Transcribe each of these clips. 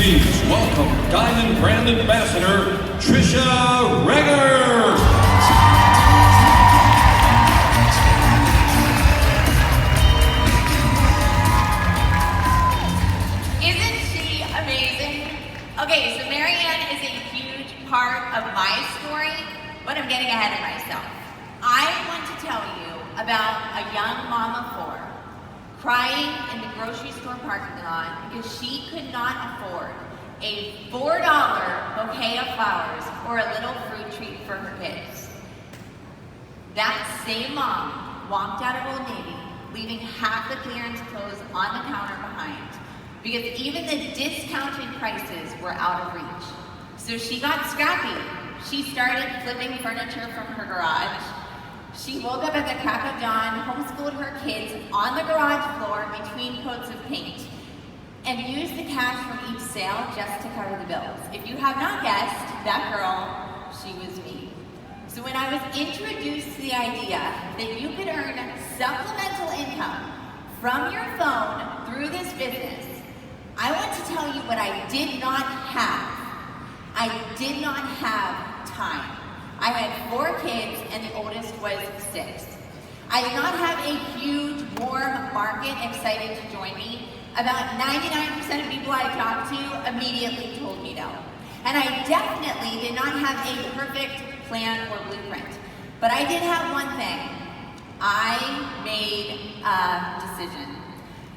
Please welcome Diamond Brand Ambassador, Trisha Reger. Isn't she amazing? Okay, so Marianne is a huge part of my story, but I'm getting ahead of myself. I want to tell you about a young mom of four crying in the grocery store parking lot because she could not afford a $4 bouquet of flowers or a little fruit treat for her kids. That same mom walked out of Old Navy, leaving half the clearance clothes on the counter behind because even the discounted prices were out of reach. So she got scrappy. She started flipping furniture from her garage. She woke up at the crack of dawn, homeschooled her kids on the garage floor between coats of paint, and used the cash from each sale just to cover the bills. If you have not guessed, that girl, she was me. So when I was introduced to the idea that you could earn supplemental income from your phone through this business, I want to tell you what I did not have. I did not have time. I had 4 kids and the oldest was 6. I did not have a huge, warm market excited to join me. About 99% of people I talked to immediately told me no. And I definitely did not have a perfect plan or blueprint. But I did have one thing. I made a decision.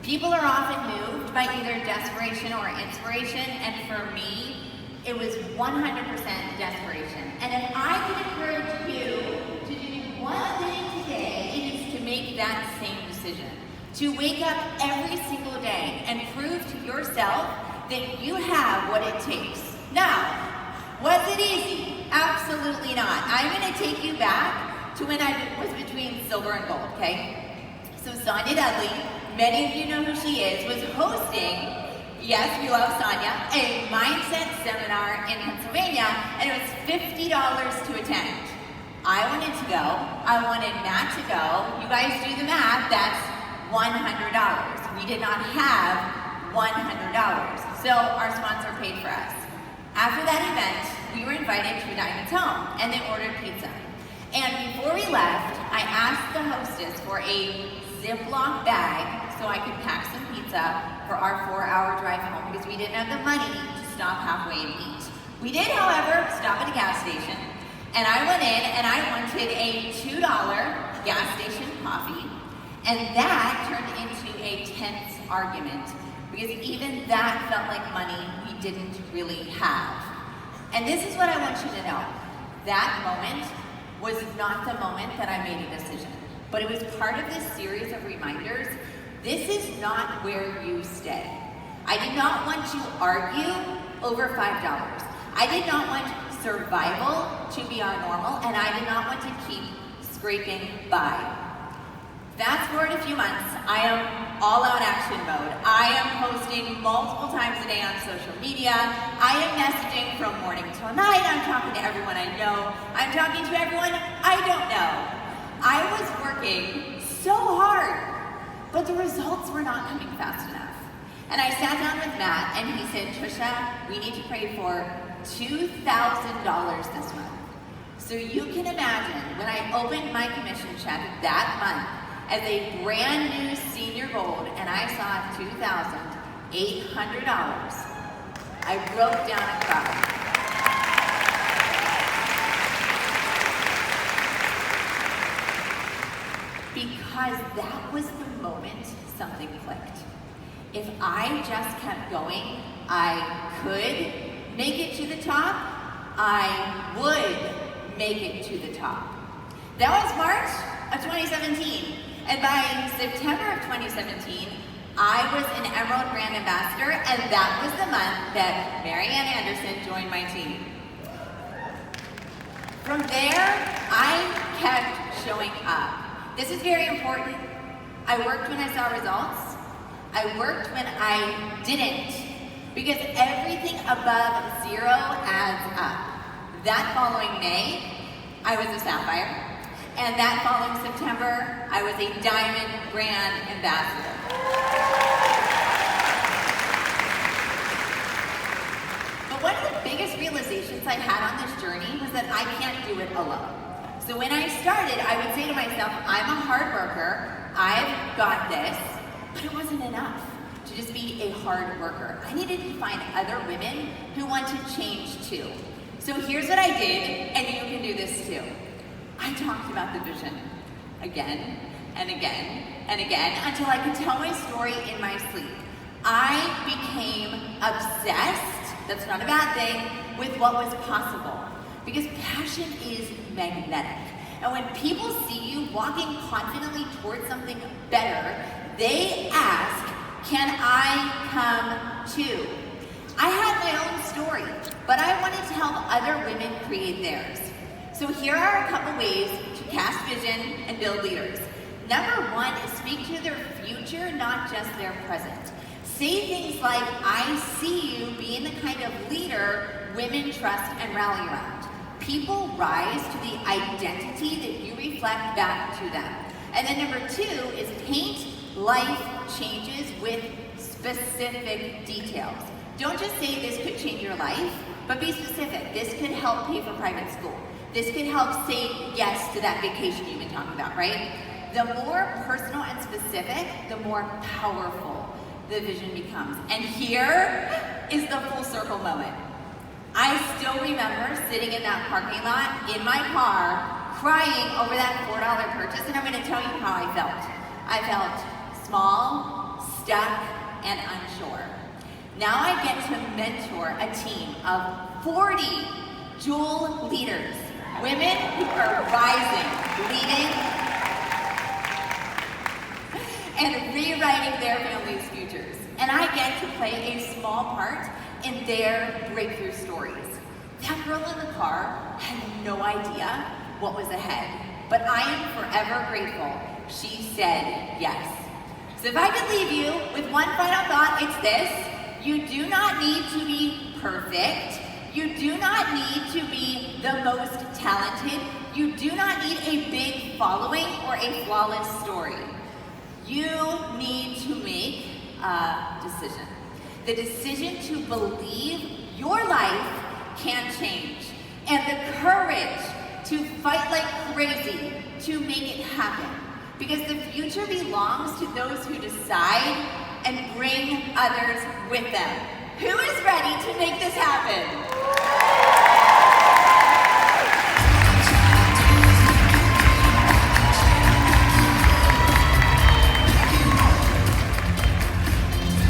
People are often moved by either desperation or inspiration, and for me, it was 100% desperation. And if I could encourage you to do one thing today, it is to make that same decision. To wake up every single day and prove to yourself that you have what it takes. Now, was it easy? Absolutely not. I'm gonna take you back to when I was between silver and gold, okay? So Sonia Dudley, many of you know who she is, was hosting, yes, we love Sonia, a mindset seminar in Pennsylvania, and it was $50 to attend. I wanted to go. I wanted Matt to go. You guys do the math, that's $100. We did not have $100. So our sponsor paid for us. After that event, we were invited to a Diamond's home, and they ordered pizza. And before we left, I asked the hostess for a Ziploc bag so I could pack some pizza for our 4-hour drive home because we didn't have the money to stop halfway and eat. We did, however, stop at a gas station, and I went in and I wanted a $2 gas station coffee, and that turned into a tense argument because even that felt like money we didn't really have. And this is what I want you to know. That moment was not the moment that I made a decision, but it was part of this series of reminders. This is not where you stay. I did not want to argue over $5. I did not want survival to be our normal, and I did not want to keep scraping by. Fast forward a few months, I am all out action mode. I am posting multiple times a day on social media. I am messaging from morning till night. I'm talking to everyone I know. I'm talking to everyone I don't know. I was working so hard, but the results were not coming fast enough. And I sat down with Matt and he said, Trisha, we need to pray for $2,000 this month. So you can imagine when I opened my commission check that month as a brand new senior gold and I saw $2,800, I broke down and cried. Because that was the moment something clicked. If I just kept going, I could make it to the top. I would make it to the top. That was March of 2017. And by September of 2017, I was an Emerald Brand Ambassador, and that was the month that Marianne Anderson joined my team. From there, I kept showing up. This is very important. I worked when I saw results. I worked when I didn't, because everything above 0 adds up. That following May, I was a Sapphire, and that following September, I was a Diamond Brand Ambassador. I had on this journey was that I can't do it alone. So when I started, I would say to myself, I'm a hard worker, I've got this, but it wasn't enough to just be a hard worker. I needed to find other women who want to change too. So here's what I did, and you can do this too. I talked about the vision again and again and again until I could tell my story in my sleep. I became obsessed, that's not a bad thing, with what was possible. Because passion is magnetic. And when people see you walking confidently towards something better, they ask, can I come too? I had my own story, but I wanted to help other women create theirs. So here are a couple ways to cast vision and build leaders. Number one is speak to their future, not just their present. Say things like, I see you being the kind of leader women trust and rally around. People rise to the identity that you reflect back to them. And then number two is paint life changes with specific details. Don't just say this could change your life, but be specific. This could help pay for private school. This could help say yes to that vacation you've been talking about, right? The more personal and specific, the more powerful the vision becomes. And here is the full circle moment. I still remember sitting in that parking lot in my car, crying over that $4 purchase, and I'm gonna tell you how I felt. I felt small, stuck, and unsure. Now I get to mentor a team of 40 dual leaders, women who are rising, leading, and rewriting their families' futures. And I get to play a small part in their breakthrough stories. That girl in the car had no idea what was ahead, but I am forever grateful she said yes. So if I could leave you with one final thought, it's this. You do not need to be perfect. You do not need to be the most talented. You do not need a big following or a flawless story. You need to make a decision. The decision to believe your life can change. And the courage to fight like crazy to make it happen. Because the future belongs to those who decide and bring others with them. Who is ready to make this happen?